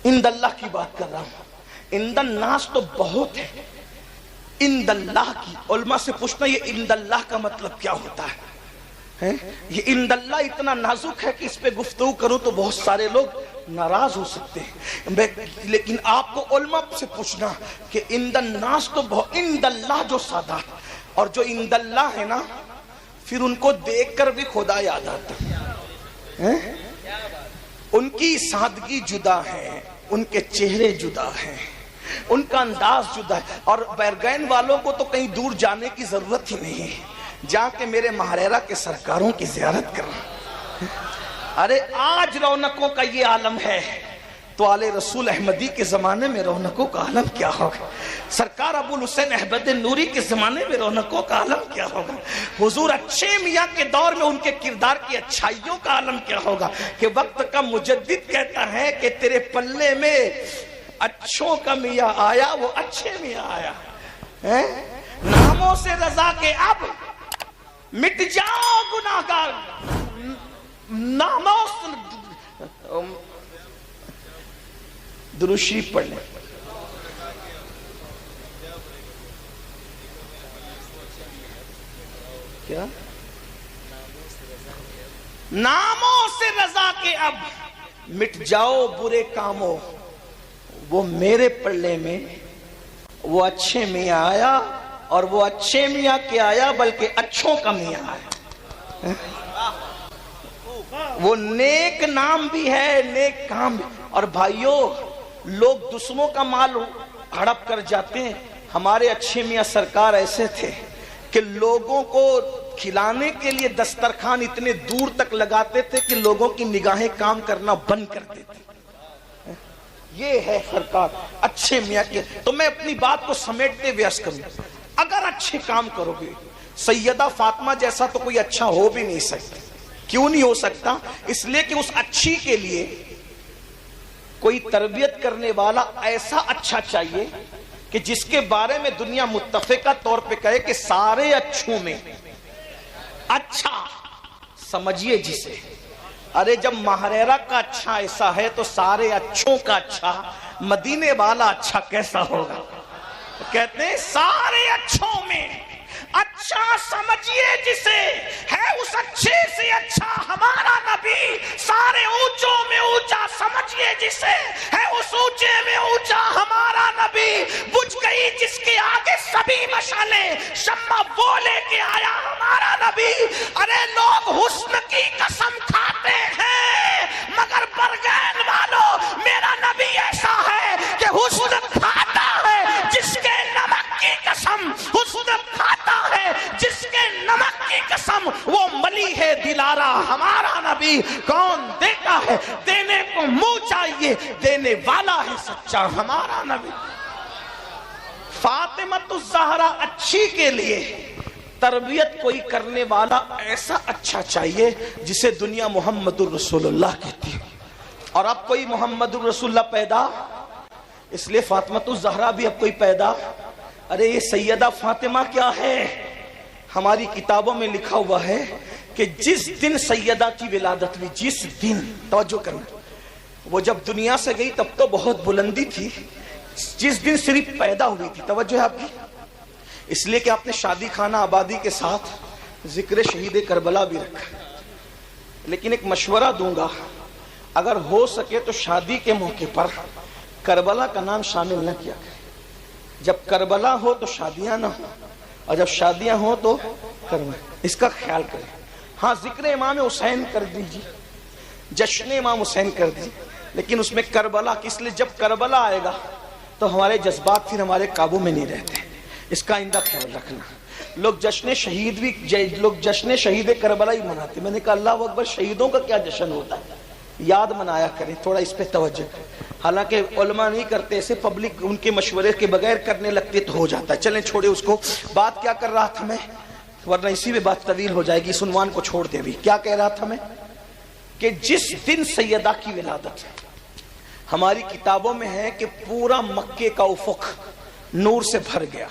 عند اللہ کی بات کر رہا ہوں، عند الناس تو بہت ہے، عند اللہ کی علماء سے پوچھنا یہ عند اللہ کا مطلب کیا ہوتا ہے؟ یہ عند اللہ اتنا نازک ہے کہ اس پہ گفتگو کروں تو بہت سارے لوگ ناراض ہو سکتے ہیں، لیکن آپ کو علماء سے پوچھنا کہ عند الناس تو بہت، عند اللہ جو سادات اور جو عند اللہ ہے نا، پھر ان کو دیکھ کر بھی خدا یاد آتا ہے۔ ان کی سادگی جدا ہے، ان کے چہرے جدا ہیں، ان کا انداز جدا ہے، اور بیرگین والوں کو تو کہیں دور جانے کی ضرورت ہی نہیں ہے، جا کے میرے مہریرہ کے سرکاروں کی زیارت کرنا۔ ارے آج رونقوں کا یہ عالم ہے تو آل رسول احمدی کے زمانے میں رونقوں کا عالم کیا ہوگا؟ سرکار ابو الحسین احمد نوری کے زمانے میں رونقوں کا عالم کیا ہوگا؟ حضور اچھے میاں کے دور میں ان کے کردار کی اچھائیوں کا عالم کیا ہوگا؟ کہ وقت کا مجدد کہتا ہے کہ تیرے پلے میں اچھوں کا میاں آیا، وہ اچھے میاں آیا۔ ناموں سے رضا کے اب مٹ جاؤ گناہگار، ناموں سے درود شریف پڑھ لیں۔ کیا؟ ناموں سے رضا کے اب مٹ جاؤ برے کاموں، وہ میرے پلے میں وہ اچھے میاں آیا، اور وہ اچھے میاں کیا آیا بلکہ اچھوں کا میاں آیا۔ وہ نیک نام بھی ہے، نیک کام بھی۔ اور بھائیوں، لوگ دوسروں کا مال ہڑپ کر جاتے ہیں، ہمارے اچھے میاں سرکار ایسے تھے کہ لوگوں کو کھلانے کے لیے دسترخوان اتنے دور تک لگاتے تھے کہ لوگوں کی نگاہیں کام کرنا بند کر دیتی۔ یہ ہے سرکار اچھے میاں کے۔ تو میں اپنی بات کو سمیٹتے ہوئے عرض کروں، اگر اچھے کام کرو گے، سیدہ فاطمہ جیسا تو کوئی اچھا ہو بھی نہیں سکتا۔ کیوں نہیں ہو سکتا؟ اس لیے کہ اس اچھی کے لیے کوئی تربیت کرنے والا ایسا اچھا چاہیے کہ جس کے بارے میں دنیا متفقہ طور پہ کہے کہ سارے اچھوں میں اچھا سمجھیے جسے۔ ارے جب مہریرہ کا اچھا ایسا ہے تو سارے اچھوں کا اچھا مدینے والا اچھا کیسا ہوگا؟ کہتے ہیں سارے اچھوں میں اچھا سمجھیے جسے، ہے اس اچھے سے اچھا ہمارا نبی، سارے اونچوں میں اونچا سمجھیے جسے، ہے اس اونچے میں اونچا ہمارا نبی، بجھ گئی جس کے آگے سبھی مشعلیں، شمع وہ لے کے آیا ہمارا نبی۔ ارے لوگ حسن کی قسم کھاتے ہیں، مگر برگین والوں میرا نبی ایسا ہے کہ حسن کھاتا ہے جس کے نمک کی قسم، حسن کھاتا ہے جس کے نمک کی قسم، وہ ملی ہے دلارا ہمارا نبی۔ کون دیتا ہے؟ دینے کو منہ چاہیے، دینے والا ہے سچا ہمارا نبی۔ فاطمہ الزہرا اچھی کے لیے تربیت کوئی کرنے والا ایسا اچھا چاہیے جسے دنیا محمد الرسول اللہ کہتی ہے، اور اب کوئی محمد الرسول اللہ پیدا، اس لیے فاطمہ الزہرا بھی اب کوئی پیدا۔ ارے یہ سیدہ فاطمہ کیا ہے؟ ہماری کتابوں میں لکھا ہوا ہے کہ جس دن سیدہ کی ولادت ہوئی، جس دن، توجہ کرنا، وہ جب دنیا سے گئی تب تو بہت بلندی تھی، جس دن صرف پیدا ہوئی تھی، توجہ ہے آپ کی، اس لیے کہ آپ نے شادی خانہ آبادی کے ساتھ ذکر شہید کربلا بھی رکھا۔ لیکن ایک مشورہ دوں گا، اگر ہو سکے تو شادی کے موقع پر کربلا کا نام شامل نہ کیا کریں۔ جب کربلا ہو تو شادیاں نہ ہو، اور جب شادیاں ہو تو کربلا، اس کا خیال کریں۔ ہاں ذکر امام حسین کر دیجیے، جشن امام حسین کر دیجیے، لیکن اس میں کربلا کس لیے؟ جب کربلا آئے گا تو ہمارے جذبات پھر ہمارے قابو میں نہیں رہتے، اس کا آئندہ خیال رکھنا۔ لوگ جشن شہید کربلا ہی مناتے، میں نے کہا اللہ اکبر، شہیدوں کا کیا جشن ہوتا ہے، یاد منایا کریں، تھوڑا اس پہ توجہ کریں۔ حالانکہ علماء نہیں کرتے ایسے، پبلک ان کے مشورے کے بغیر کرنے لگتے تو ہو جاتا ہے۔ چلیں چھوڑے اس کو، بات کیا کر رہا تھا میں، ورنہ اسی میں بات طویل ہو جائے گی، اس عنوان کو چھوڑ دے بھی۔ کیا کہہ رہا تھا میں کہ جس دن سیدہ کی ولادت ہماری کتابوں میں ہے کہ پورا مکے کا افق نور سے بھر گیا،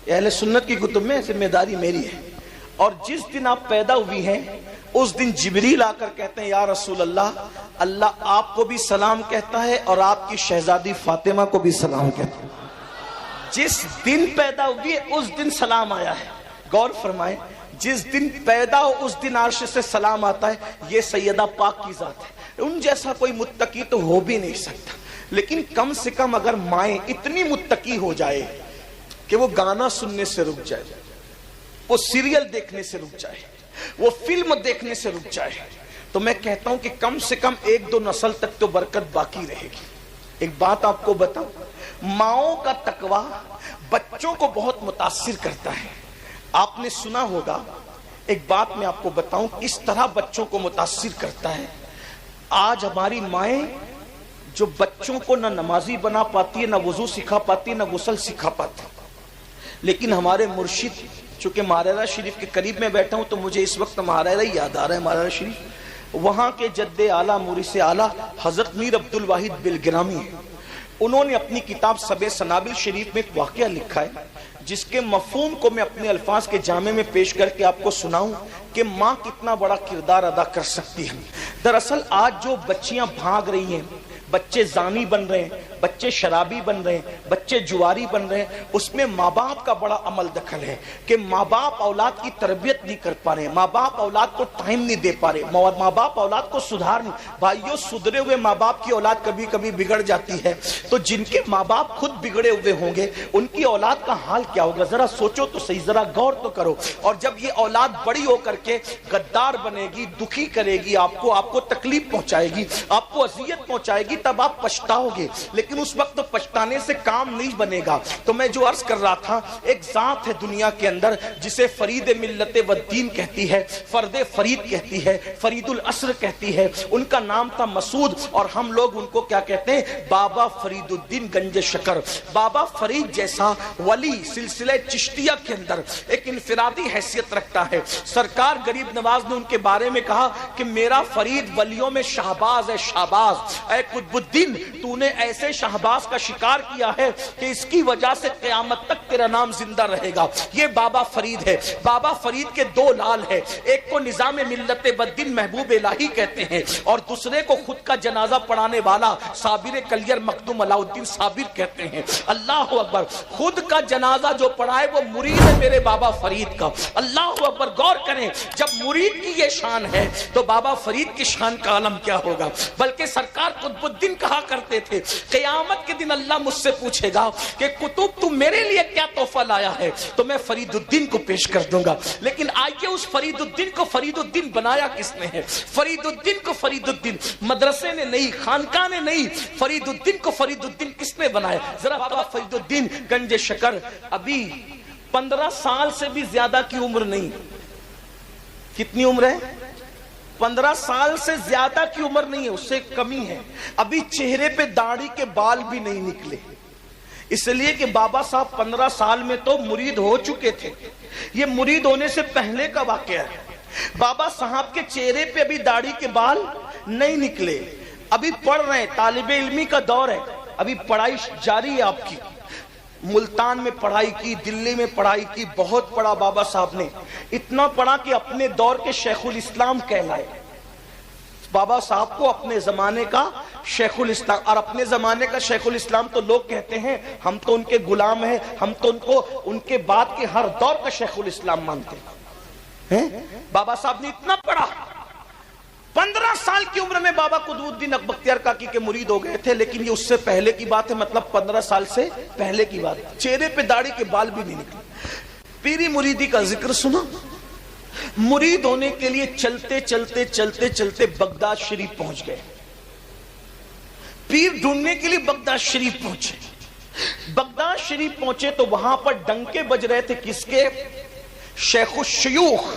اہل سنت کی کتب میں ذمہ داری میری ہے، اور جس دن آپ پیدا ہوئی ہیں اس دن جبریل آ کر کہتے ہیں یا رسول اللہ، اللہ آپ کو بھی سلام کہتا ہے اور آپ کی شہزادی فاطمہ کو بھی سلام کہتا ہے۔ جس دن پیدا ہوئی ہے اس دن سلام آیا ہے، غور فرمائیں، جس دن پیدا ہو اس دن عرش سے سلام آتا ہے۔ یہ سیدہ پاک کی ذات ہے، ان جیسا کوئی متقی تو ہو بھی نہیں سکتا، لیکن کم سے کم اگر مائیں اتنی متقی ہو جائے کہ وہ گانا سننے سے رک جائے، وہ سیریل دیکھنے سے رک جائے، وہ فلم دیکھنے سے رک جائے، تو میں کہتا ہوں کہ کم سے کم 1-2 نسل تک تو برکت باقی رہے گی۔ ایک بات آپ کو بتاؤں، ماؤں کا تقویٰ بچوں کو بہت متاثر کرتا ہے۔ آپ نے سنا ہوگا، ایک بات میں آپ کو بتاؤں کس طرح بچوں کو متاثر کرتا ہے۔ آج ہماری مائیں جو بچوں کو نہ نمازی بنا پاتی ہے، نہ وضو سکھا پاتی ہے، نہ غسل سکھا پاتی، لیکن ہمارے مرشد، چونکہ مہاراجہ شریف کے قریب میں بیٹھا ہوں تو مجھے اس وقت مہاراجہ یاد آ رہا ہے، مہاراجہ شریف وہاں کے جد اعلیٰ مورث اعلیٰ حضرت میر عبد الواحد بلگرامی ہیں۔ انہوں نے اپنی کتاب سبع سنابل شریف میں ایک واقعہ لکھا ہے جس کے مفہوم کو میں اپنے الفاظ کے جامع میں پیش کر کے آپ کو سناؤں کہ ماں کتنا بڑا کردار ادا کر سکتی ہے۔ دراصل آج جو بچیاں بھاگ رہی ہیں، بچے زانی بن رہے ہیں، بچے شرابی بن رہے ہیں، بچے جواری بن رہے ہیں، اس میں ماں باپ کا بڑا عمل دخل ہے کہ ماں باپ اولاد کی تربیت نہیں کر پا رہے، ماں باپ اولاد کو ٹائم نہیں دے پا رہے، ماں باپ اولاد کو سدھار نہیں۔ بھائیوں، سدھرے ہوئے ماں باپ کی اولاد کبھی کبھی بگڑ جاتی ہے، تو جن کے ماں باپ خود بگڑے ہوئے ہوں گے ان کی اولاد کا حال کیا ہوگا؟ ذرا سوچو تو صحیح، ذرا غور تو کرو۔ اور جب یہ اولاد بڑی ہو کر کے غدار بنے گی، دکھی کرے گی آپ کو تکلیف پہنچائے گی، آپ کو اذیت پہنچائے گی، تب آپ پچھتاؤ گے، لیکن اس وقت تو پچھتانے سے کام نہیں بنے گا۔ تو میں جو عرض کر رہا تھا، ایک ذات ہے دنیا کے اندر جسے فرید ملت و دین کہتی ہے، فرد فرید کہتی ہے، فرید العصر کہتی ہے۔ ان کا نام تھا مسعود، اور ہم لوگ ان کو کیا کہتے ہیں؟ بابا فرید الدین گنج شکر۔ بابا فرید جیسا ولی سلسلہ چشتیہ کے اندر ایک انفرادی حیثیت رکھتا ہے۔ سرکار غریب نواز نے ان کے بارے میں کہا کہ میرا فرید ولیوں میں شہباز ہے، شہباز۔ اے قطب الدین، تو نے ایسے شہباز کا شکار کیا ہے کہ اس کی وجہ سے قیامت تک تیرا نام زندہ رہے گا۔ یہ بابا فرید ہے۔ بابا فرید کے 2 لال ہیں، ایک کو نظام ملت بدین محبوب الہی کہتے ہیں، اور دوسرے کو خود کا جنازہ پڑھانے والا صابر کلیر مخدوم علاء الدین صابر کہتے ہیں۔ اللہ اکبر، خود کا جنازہ جو پڑھائے وہ مرید ہے میرے بابا فرید کا۔ اللہ اکبر، غور کریں، جب مرید کی یہ شان ہے تو بابا فرید کی شان کا عالم کیا ہوگا؟ بلکہ سرکار قطب الدین کہا کرتے تھے، قیامت کے دن اللہ مجھ سے پوچھے گا کہ قطب تو میرے لیے کیا تحفہ لایا ہے، تو میں فرید الدین کو پیش کر دوں گا۔ لیکن آئیے اس فرید الدین کو فرید الدین بنایا کس نے ہے؟ فرید الدین کو فرید الدین مدرسے نے نہیں، خانقاہ نے نہیں، فرید الدین کو فرید الدین کس نے بنایا؟ ذرا بابا فرید الدین گنج شکر ابھی 15 سال سے بھی زیادہ کی عمر نہیں۔ کتنی عمر ہے؟ 15 سال سے زیادہ کی عمر نہیں ہے، اس سے کمی ہے۔ ابھی چہرے پہ داڑھی کے بال بھی نہیں نکلے، اس لیے کہ بابا صاحب 15 سال میں تو مرید ہو چکے تھے۔ یہ مرید ہونے سے پہلے کا واقعہ ہے۔ بابا صاحب کے چہرے پہ ابھی داڑھی کے بال نہیں نکلے، ابھی پڑھ رہے ہیں، طالب علمی کا دور ہے، ابھی پڑھائی جاری ہے آپ کی۔ ملتان میں پڑھائی کی، دلی میں پڑھائی کی، بہت پڑھا بابا صاحب نے، اتنا پڑھا کہ اپنے دور کے شیخ الاسلام کہلائے۔ بابا صاحب کو اپنے زمانے کا شیخ الاسلام، اور اپنے زمانے کا شیخ الاسلام تو لوگ کہتے ہیں ہم تو ان کے غلام ہیں، ہم تو ان کو ان کے بعد کے ہر دور کا شیخ الاسلام مانتے ہیں۔ بابا صاحب نے اتنا پڑھا، 15 سال کی عمر میں بابا قطب الدین بختیار کاکی کے مرید ہو گئے تھے، لیکن یہ اس سے پہلے کی بات ہے، مطلب 15 سال سے پہلے کی بات۔ چہرے پہ داڑھی کے بال بھی نہیں نکلے۔ پیری مریدی کا ذکر سنا، مرید ہونے کے لیے چلتے چلتے چلتے چلتے بغداد شریف پہنچ گئے. پیر ڈھونڈنے کے لیے بغداد شریف پہنچے. بغداد شریف پہنچے تو وہاں پر ڈنکے بج رہے تھے کس کے؟ شیخ الشیوخ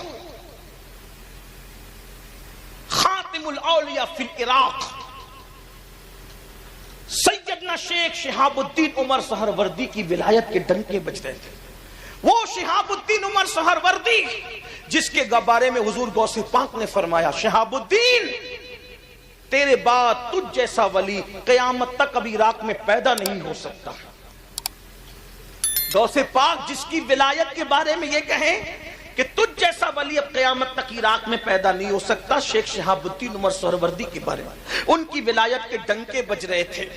خاتم الاولیاء فی العراق سیدنا شیخ شہاب الدین عمر سہروردی کی ولایت کے ڈنکے بج رہے تھے. وہ شہاب الدین عمر سہروردی جس کے بارے میں حضور غوث پاک نے فرمایا شہاب الدین تیرے بعد تجھ جیسا ولی قیامت تک ابھی عراق میں پیدا نہیں ہو سکتا. غوث پاک جس کی ولایت کے بارے میں یہ کہیں کہ تجھ جیسا ولی اب قیامت تک عراق میں پیدا نہیں ہو سکتا. شیخ شہاب الدین عمر سہروردی کے بارے میں ان کی ولایت کے ڈنکے بج رہے تھے.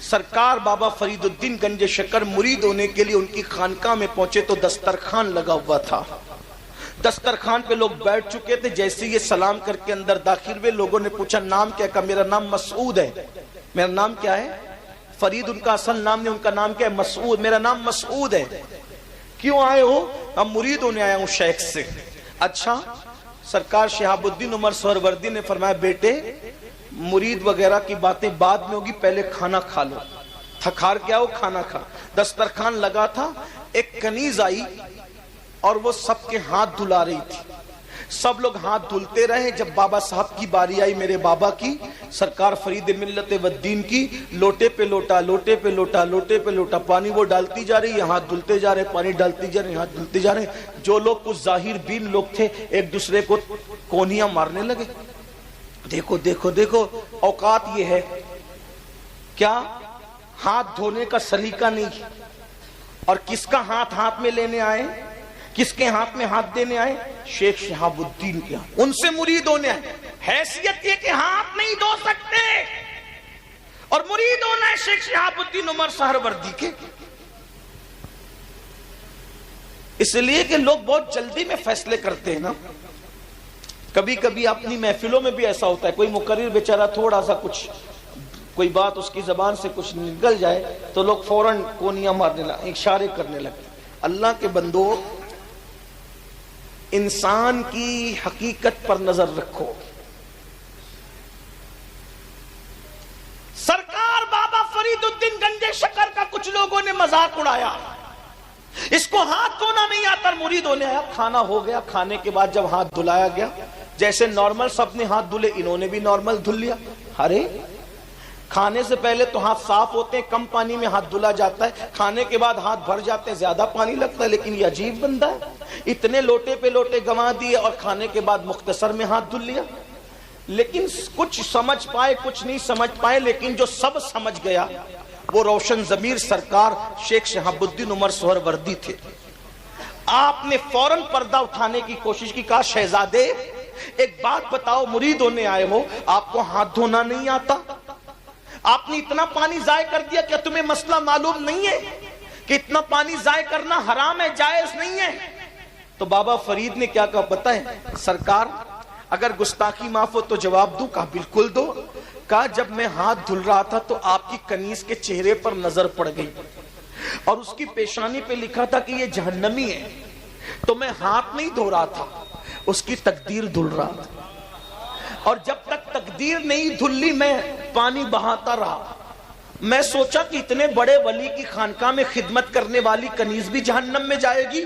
سرکار بابا فرید الدین گنج شکر مرید ہونے کے لیے ان کی خانقاہ میں پہنچے تو دسترخوان لگا ہوا تھا. دسترخوان پہ لوگ بیٹھ چکے تھے. جیسے یہ سلام کر کے اندر داخل ہوئے لوگوں نے پوچھا نام کیا؟ کہا میرا نام مسعود ہے. میرا نام کیا ہے؟ فرید ان کا اصل نام نہیں, ان کا نام کیا ہے؟ مسعود. میرا نام مسعود ہے. کیوں آئے ہو؟ ہم مرید ہونے آیا ہوں شیخ سے. اچھا. سرکار شہاب الدین عمر سہروردی نے فرمایا بیٹے مرید وغیرہ کی باتیں بعد میں ہوگی, پہلے کھانا کھا لو. تھکار کیا ہو؟ کھانا کھا. دسترخوان لگا تھا. ایک کنیز آئی اور وہ سب کے ہاتھ دھلا رہی تھی. سب لوگ ہاتھ دھلتے رہے. جب بابا صاحب کی باری آئی, میرے بابا کی, سرکار فرید ملت والدین کی, لوٹے پہ لوٹا لوٹے پہ لوٹا لوٹے پہ لوٹا پانی وہ ڈالتی جا رہی ہے, ہاتھ دھلتے جا رہے, پانی ڈالتی جا رہے, ہاتھ دھلتے جا رہے. جو لوگ کچھ ظاہر بین لوگ تھے ایک دوسرے کو کونیاں مارنے لگے. دیکھو دیکھو دیکھو اوقات یہ ہے کیا ہاتھ دھونے کا سلیقہ نہیں. اور کس کا ہاتھ ہاتھ میں لینے آئے؟ کس کے ہاتھ میں ہاتھ دینے آئے؟ شیخ شہاب الدین کے ہاتھ. ان سے مرید ہونے آئے. حیثیت یہ کہ ہاتھ نہیں دھو سکتے اور مرید ہونا ہے شیخ شہاب الدین عمر سہروردی کے. اس لیے کہ لوگ بہت جلدی میں فیصلے کرتے ہیں نا. کبھی کبھی اپنی محفلوں میں بھی ایسا ہوتا ہے, کوئی مقرر بیچارہ تھوڑا سا کچھ کوئی بات اس کی زبان سے کچھ نکل جائے تو لوگ فوراً کونیاں مارنے لگے, اشارے کرنے لگے. اللہ کے بندو انسان کی حقیقت پر نظر رکھو. سرکار بابا فرید الدین گنج شکر کا کچھ لوگوں نے مذاق اڑایا, اس کو ہاتھ دھونا نہیں آتا, مرید ہونے آیا. کھانا ہو گیا. کھانے کے بعد جب ہاتھ دھلایا گیا, جیسے نارمل سب نے ہاتھ دھلے, انہوں نے بھی نارمل دھل لیا. ارے کھانے سے پہلے تو ہاتھ صاف ہوتے ہیں, کم پانی میں ہاتھ دھلا جاتا ہے. کھانے کے بعد ہاتھ بھر جاتے ہیں, زیادہ پانی لگتا ہے. لیکن یہ عجیب بندہ ہے, اتنے لوٹے پہ لوٹے گنوا دیے اور کھانے کے بعد مختصر میں ہاتھ دھل لیا. لیکن کچھ سمجھ پائے کچھ نہیں سمجھ پائے, لیکن جو سب سمجھ گیا وہ روشن ضمیر سرکار شیخ شہاب الدین عمر سہروردی تھے. آپ نے فوراً پردہ اٹھانے کی کوشش کی. کہا شہزادے ایک بات بتاؤ, مرید ہونے آئے ہو, آپ کو ہاتھ دھونا نہیں آتا؟ آپ نے اتنا پانی ضائع کر دیا, کیا تمہیں مسئلہ معلوم نہیں ہے کہ اتنا پانی ضائع کرنا حرام ہے, جائز نہیں ہے؟ تو بابا فرید نے کیا کہا پتہ ہے سرکار, اگر گستاخی معاف ہو تو جواب دوں. کہا بالکل دو. کہا جب میں ہاتھ دھل رہا تھا تو آپ کی کنیز کے چہرے پر نظر پڑ گئی اور اس کی پیشانی پہ لکھا تھا کہ یہ جہنمی ہے, تو میں ہاتھ نہیں دھو رہا تھا, اس کی تقدیر دھل رہا تھا. اور جب تک تقدیر نہیں دھلی میں پانی بہاتا رہا. میں سوچا کہ اتنے بڑے ولی کی خانقاہ میں خدمت کرنے والی کنیز بھی جہنم میں جائے گی,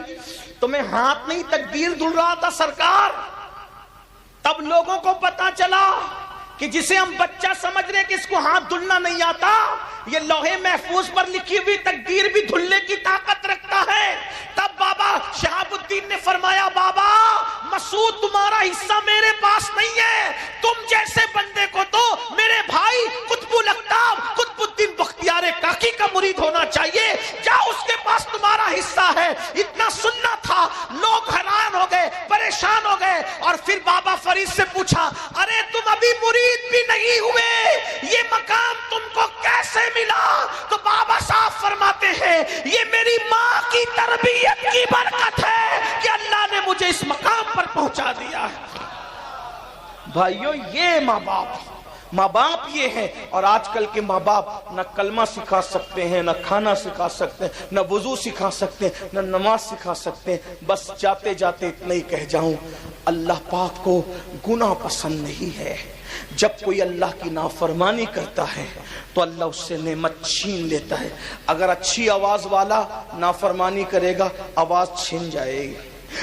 تو میں ہاتھ نہیں تقدیر دھل رہا تھا سرکار. تب لوگوں کو پتا چلا کہ جسے ہم بچہ سمجھ رہے کہ اس کو ہاتھ دھلنا نہیں آتا, یہ لوہے محفوظ پر لکھی ہوئی تقدیر بھی دھلنے کی طاقت رکھتا ہے. تب بابا شہاب الدین نے فرمایا بابا مسعود تمہارا حصہ میرے پاس نہیں ہے, تم جیسے بندے کو تو میرے بھائی قطب الاقطاب قطب الدین بختیار کاکی کا مرید ہونا چاہیے, جاؤ اس کے پاس تمہارا حصہ ہے. اتنا سننا تھا, لوگ حیران ہو گئے, پریشان ہو گئے. اور پھر بابا فرید سے پوچھا ارے تم ابھی مرید بھی نہیں ہوئے, یہ مقام تم کو کیسے ملا؟ تو بابا صاحب فرماتے ہیں یہ میری ماں کی تربیت کی برکت ہے کہ اللہ نے مجھے اس مقام پر پہنچا دیا ہے. بھائیو یہ ماں باپ یہ ہے. اور آج کل کے ماں باپ نہ کلمہ سکھا سکتے ہیں, نہ کھانا سکھا سکتے ہیں, نہ وضو سکھا سکتے ہیں, نہ نماز سکھا سکتے ہیں. بس جاتے جاتے اتنا ہی کہہ جاؤں, اللہ پاک کو گناہ پسند نہیں ہے. جب کوئی اللہ کی نافرمانی کرتا ہے تو اللہ اس سے نعمت چھین لیتا ہے. اگر اچھی آواز والا نافرمانی کرے گا آواز چھن جائے گی,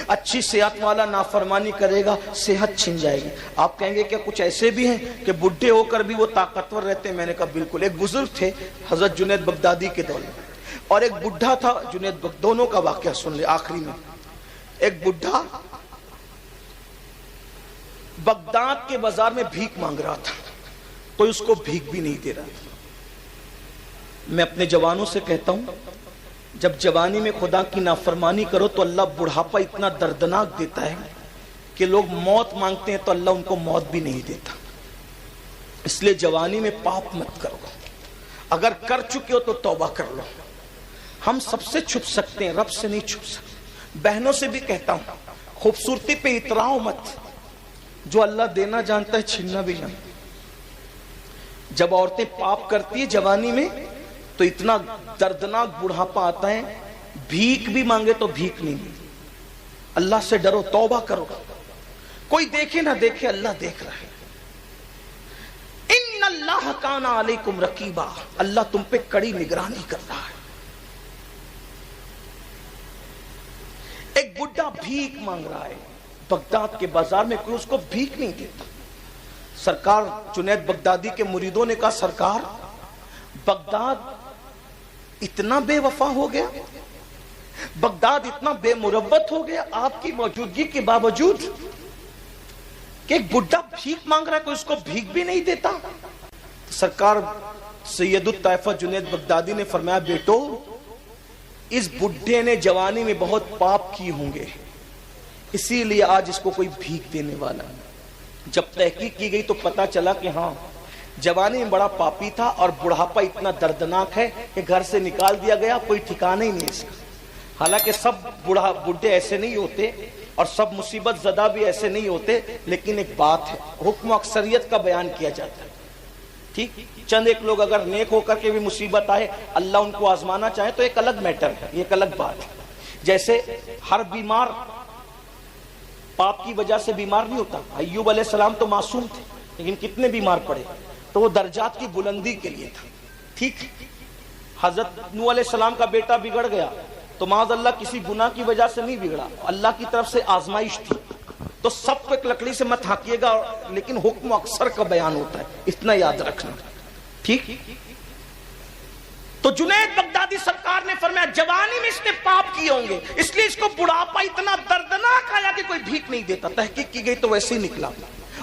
اچھی صحت والا نافرمانی کرے گا صحت چھن جائے گی. آپ کہیں گے کہ کچھ ایسے بھی ہیں کہ بڈھے ہو کر بھی وہ طاقتور رہتے ہیں؟ میں نے کہا بالکل. ایک بزرگ تھے حضرت جنید بغدادی کے دور میں, اور ایک بڈھا تھا جنید دونوں کا واقعہ سن لے آخری میں. ایک بڈھا بغداد کے بازار میں بھیک مانگ رہا تھا, کوئی اس کو بھیک بھی نہیں دے رہا تھا. میں اپنے جوانوں سے کہتا ہوں, جب جوانی میں خدا کی نافرمانی کرو تو اللہ بڑھاپا اتنا دردناک دیتا ہے کہ لوگ موت مانگتے ہیں تو اللہ ان کو موت بھی نہیں دیتا. اس لیے جوانی میں پاپ مت کرو, اگر کر چکے ہو تو توبہ کر لو. ہم سب سے چھپ سکتے ہیں, رب سے نہیں چھپ سکتے. بہنوں سے بھی کہتا ہوں, خوبصورتی پہ اتراؤ مت, جو اللہ دینا جانتا ہے چھیننا بھی جانتا. جب عورتیں پاپ کرتی ہیں جوانی میں تو اتنا دردناک بڑھاپا آتا ہے, بھیک بھی مانگے تو بھیک نہیں ملتی. اللہ سے ڈرو, توبہ کرو. کوئی دیکھے نہ دیکھے اللہ دیکھ رہا ہے. ان اللہ کان علیکم رقیبا, اللہ تم پہ کڑی نگرانی کر رہا ہے. ایک بڈھا بھیک مانگ رہا ہے بغداد کے بازار میں, کوئی اس کو بھیک نہیں دیتا. سرکار جنید بغدادی کے مریدوں نے کہا سرکار بغداد اتنا بے وفا ہو گیا, بغداد اتنا بے مربت ہو گیا آپ کی موجودگی کے باوجود کہ ایک بڈھا بھیک مانگ رہا ہے, کوئی اس کو بھیک بھی نہیں دیتا. سرکار سید الطائفہ جنید بغدادی نے فرمایا بیٹو, اس بڈھے نے جوانی میں بہت پاپ کی ہوں گے, اسی لیے آج اس کو کوئی بھیک دینے والا نہیں. جب تحقیق کی گئی تو پتا چلا کہ ہاں جوانی میں بڑا پاپی تھا اور بڑھاپا اتنا دردناک ہے کہ گھر سے نکال دیا گیا, کوئی ٹھکانہ ہی نہیں اس کا. حالانکہ سب بڈھے ایسے نہیں ہوتے اور سب مصیبت زدہ بھی ایسے نہیں ہوتے, لیکن ایک بات ہے, حکم اکثریت کا بیان کیا جاتا ہے. ٹھیک, چند ایک لوگ اگر نیک ہو کر کے بھی مصیبت آئے اللہ ان کو آزمانا چاہے تو ایک الگ میٹر ہے, یہ ایک الگ بات ہے. جیسے ہر بیمار پاپ کی وجہ سے بیمار نہیں ہوتا. ایوب علیہ السلام تو معصوم تھے لیکن کتنے بیمار پڑے, تو وہ درجات کی بلندی کے لیے تھا. ٹھیک, حضرت نوح علیہ السلام کا بیٹا بگڑ گیا تو معاذ اللہ کسی گناہ کی وجہ سے نہیں بگڑا, اللہ کی طرف سے آزمائش تھی. تو سب کو ایک لکڑی سے مت ہانکیے گا, لیکن حکم اکثر کا بیان ہوتا ہے, اتنا یاد رکھنا. ٹھیک, تو جنید بغدادی سرکار نے فرمایا جوانی میں اس نے پاپ کیے ہوں گے, اس لیے اس کو بڑھاپا اتنا دردناک آیا کہ کوئی بھیک نہیں دیتا. تحقیق کی گئی تو ویسے ہی نکلا.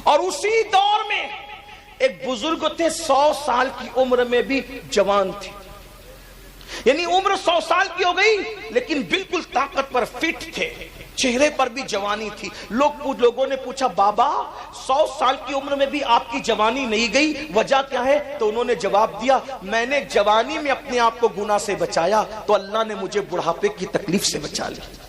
اور اسی دور میں ایک بزرگ تھے 100 سال کی عمر میں بھی جوان تھے, یعنی عمر 100 سال کی ہو گئی لیکن بالکل طاقت پر فٹ تھے, چہرے پر بھی جوانی تھی. لوگوں نے پوچھا بابا 100 سال کی عمر میں بھی آپ کی جوانی نہیں گئی, وجہ کیا ہے؟ تو انہوں نے جواب دیا میں نے جوانی میں اپنے آپ کو گناہ سے بچایا تو اللہ نے مجھے بڑھاپے کی تکلیف سے بچا لیا.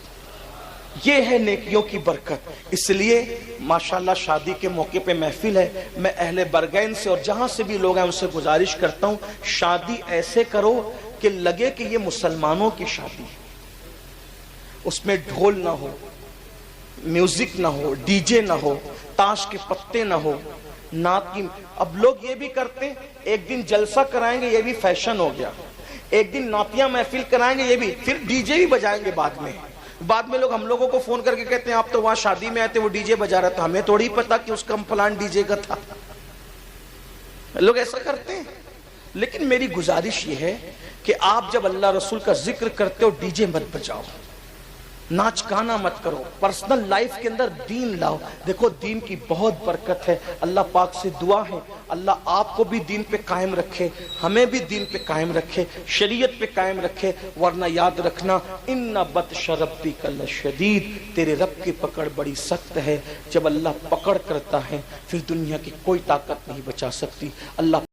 یہ ہے نیکیوں کی برکت. اس لیے ماشاءاللہ شادی کے موقع پہ محفل ہے, میں اہل برگین سے اور جہاں سے بھی لوگ ہیں ان سے گزارش کرتا ہوں شادی ایسے کرو کہ لگے کہ یہ مسلمانوں کی شادی ہے. اس میں ڈھول نہ ہو, میوزک نہ ہو, ڈی جے نہ ہو, تاش کے پتے نہ ہو, نعت کی. اب لوگ یہ بھی کرتے ہیں ایک دن جلسہ کرائیں گے, یہ بھی فیشن ہو گیا. ایک دن نعتیہ محفل کرائیں گے, یہ بھی, پھر ڈی جے بھی بجائیں گے بعد میں لوگ ہم لوگوں کو فون کر کے کہتے ہیں آپ تو وہاں شادی میں آئے تھے وہ ڈی جے بجا رہا تھا, ہمیں تھوڑی پتا کہ اس کا فلان ڈی جے کا تھا. لوگ ایسا کرتے ہیں. لیکن میری گزارش یہ ہے کہ آپ جب اللہ رسول کا ذکر کرتے ہو ڈی جے مت بجاؤ, ناچ گانا مت کرو, پرسنل لائف کے اندر دین لاؤ. دیکھو دین کی بہت برکت ہے. اللہ پاک سے دعا ہے اللہ آپ کو بھی دین پہ قائم رکھے, ہمیں بھی دین پہ قائم رکھے, شریعت پہ قائم رکھے. ورنہ یاد رکھنا ان بطش ربک لشدید, تیرے رب کی پکڑ بڑی سخت ہے. جب اللہ پکڑ کرتا ہے پھر دنیا کی کوئی طاقت نہیں بچا سکتی. اللہ